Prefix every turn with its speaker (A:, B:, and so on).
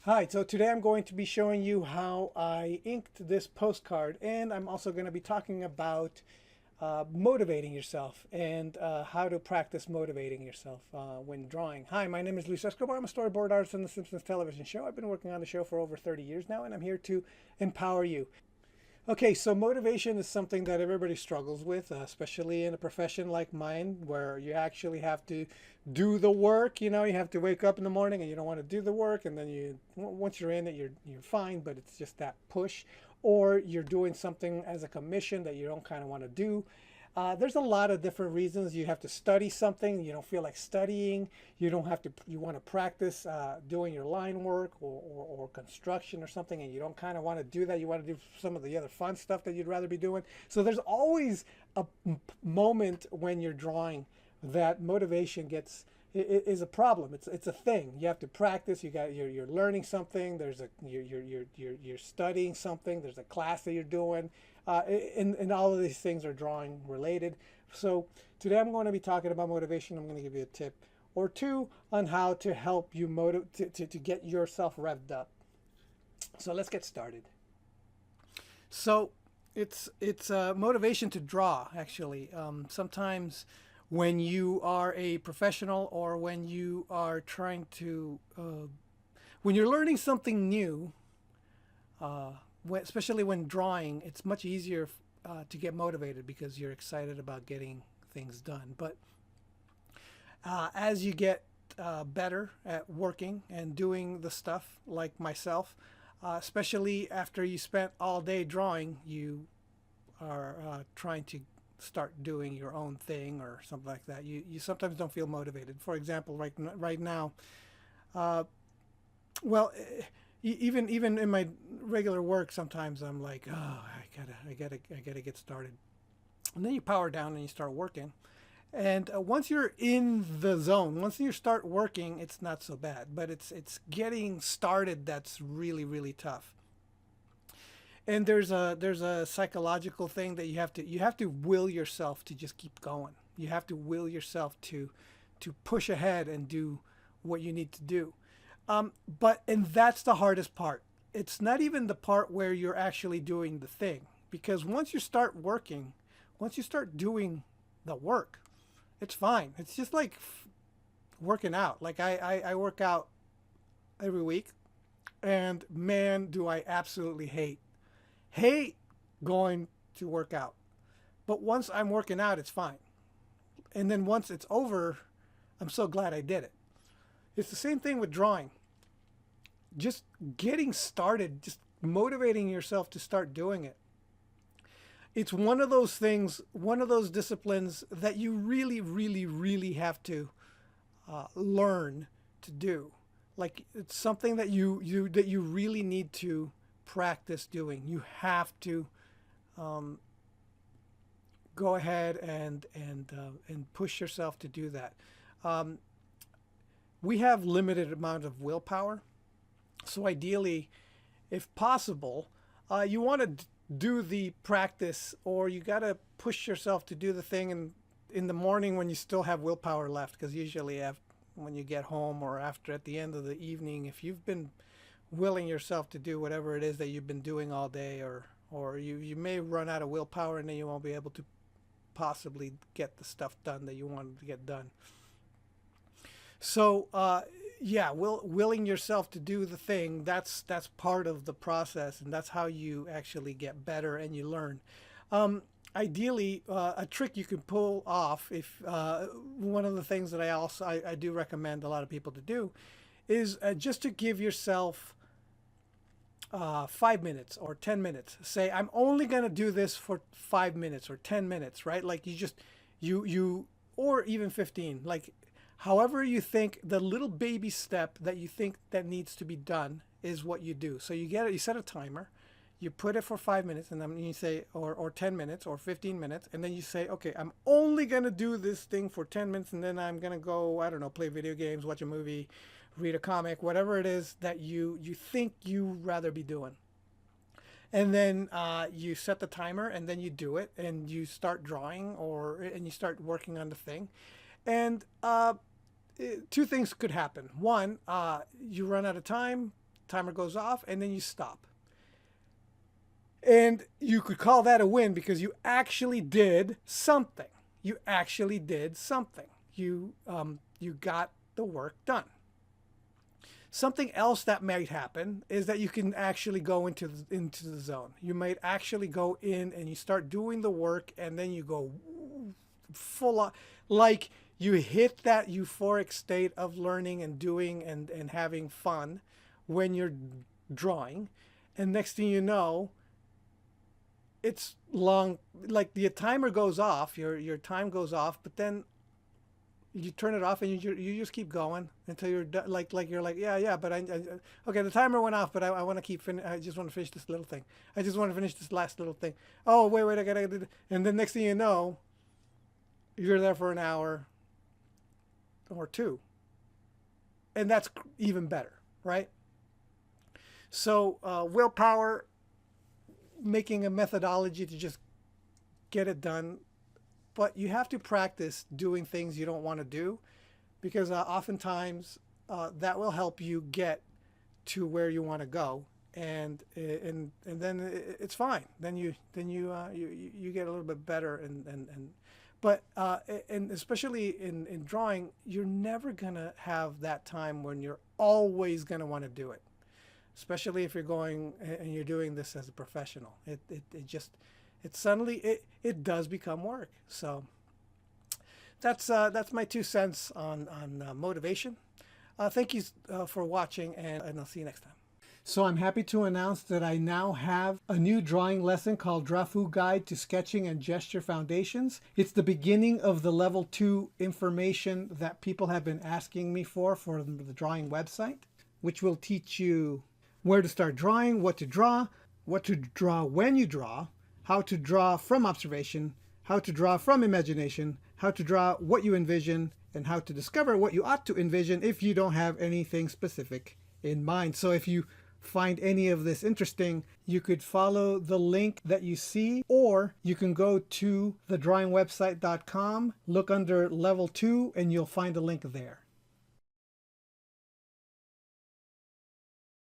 A: Hi, so today I'm going to be showing you how I inked this postcard, and I'm also going to be talking about motivating yourself and how to practice motivating yourself when drawing. Hi, my name is Luis Escobar. I'm a storyboard artist on the Simpsons television show. I've been working on the show for over 30 years now, and I'm here to empower you. Okay, so motivation is something that everybody struggles with, especially in a profession like mine, where you actually have to do the work. You know, you have to wake up in the morning and you don't want to do the work, and then once you're in it, you're fine, but it's just that push. Or you're doing something as a commission that you don't kind of want to do. There's a lot of different reasons. You have to study something, you don't feel like studying. You don't have to. You want to practice doing your line work or construction or something, and you don't kind of want to do that. You want to do some of the other fun stuff that you'd rather be doing. So there's always a moment when you're drawing that motivation gets is a problem. It's a thing. You have to practice. You're learning something. There's a you're studying something. There's a class that you're doing, and all of these things are drawing related. So today I'm going to be talking about motivation. I'm going to give you a tip or two on how to help you to get yourself revved up. So let's get started. So it's motivation to draw actually. Sometimes when you are a professional or when you are trying to when you're learning something new, especially when drawing, it's much easier to get motivated because you're excited about getting things done. But as you get better at working and doing the stuff, like myself, especially after you spent all day drawing, you are trying to start doing your own thing or something like that. You sometimes don't feel motivated. For example, right now, uh, well, even in my regular work, sometimes I'm like, oh, I gotta get started. And then you power down and you start working. And once you're in the zone, once you start working, it's not so bad. But it's getting started that's really tough. And there's a psychological thing that you have to will yourself to just keep going. You have to will yourself to push ahead and do what you need to do. And that's the hardest part. It's not even the part where you're actually doing the thing, because once you start working, once you start doing the work, it's fine. It's just like working out. Like I work out every week, and man, do I absolutely hate going to work out. But once I'm working out, it's fine. And then once it's over, I'm so glad I did it. It's the same thing with drawing. Just getting started, just motivating yourself to start doing it. It's one of those things, one of those disciplines that you really have to learn to do. Like it's something that you really need to practice doing. You have to go ahead and push yourself to do that. Um, we have limited amount of willpower, so ideally, if possible, you want to do the practice, or you got to push yourself to do the thing in the morning when you still have willpower left, because usually when you get home or after at the end of the evening, if you've been willing yourself to do whatever it is that you've been doing all day, or you may run out of willpower and then you won't be able to possibly get the stuff done that you wanted to get done. So yeah, willing yourself to do the thing, that's part of the process, and that's how you actually get better and you learn. Ideally, a trick you can pull off, if one of the things that I do recommend a lot of people to do is just to give yourself 5 minutes or 10 minutes. Say, I'm only going to do this for 5 minutes or 10 minutes, right? Like you, or even 15, like however you think the little baby step that you think that needs to be done is what you do. So you set a timer, you put it for 5 minutes, and then you say, or 10 minutes or 15 minutes, and then you say, okay, I'm only going to do this thing for 10 minutes, and then I'm going to go, I don't know, play video games, watch a movie, read a comic, whatever it is that you think you rather be doing. And then you set the timer, and then you do it, and you start drawing, and you start working on the thing. And two things could happen. One, you run out of time. timer goes off, and then you stop. And you could call that a win because you actually did something. You actually did something. You got the work done. Something else that might happen is that you can actually go into the zone. You might actually go in and you start doing the work, and then you go full on, like you hit that euphoric state of learning and doing and having fun when you're drawing. And next thing you know, it's long, like the timer goes off, your time goes off, but then you turn it off and you just keep going until you're done. Like you're like, yeah, but I okay, the timer went off, but I want to keep I just want to finish this little thing. I just want to finish this last little thing. Oh, wait, I gotta do. And then next thing you know, you're there for an hour or two. And that's even better, right? So willpower, making a methodology to just get it done. But you have to practice doing things you don't want to do, because oftentimes that will help you get to where you want to go, and then it's fine. Then you get a little bit better, but especially in drawing, you're never gonna have that time when you're always gonna want to do it, especially if you're going and you're doing this as a professional. It suddenly does become work. So that's my 2 cents on motivation. Thank you for watching, and I'll see you next time. So I'm happy to announce that I now have a new drawing lesson called Drafu Guide to Sketching and Gesture Foundations. It's the beginning of the level 2 information that people have been asking me for the drawing website, which will teach you where to start drawing, what to draw when you draw, how to draw from observation, how to draw from imagination, how to draw what you envision, and how to discover what you ought to envision if you don't have anything specific in mind. So if you find any of this interesting, you could follow the link that you see, or you can go to thedrawingwebsite.com, look under level 2, and you'll find a link there.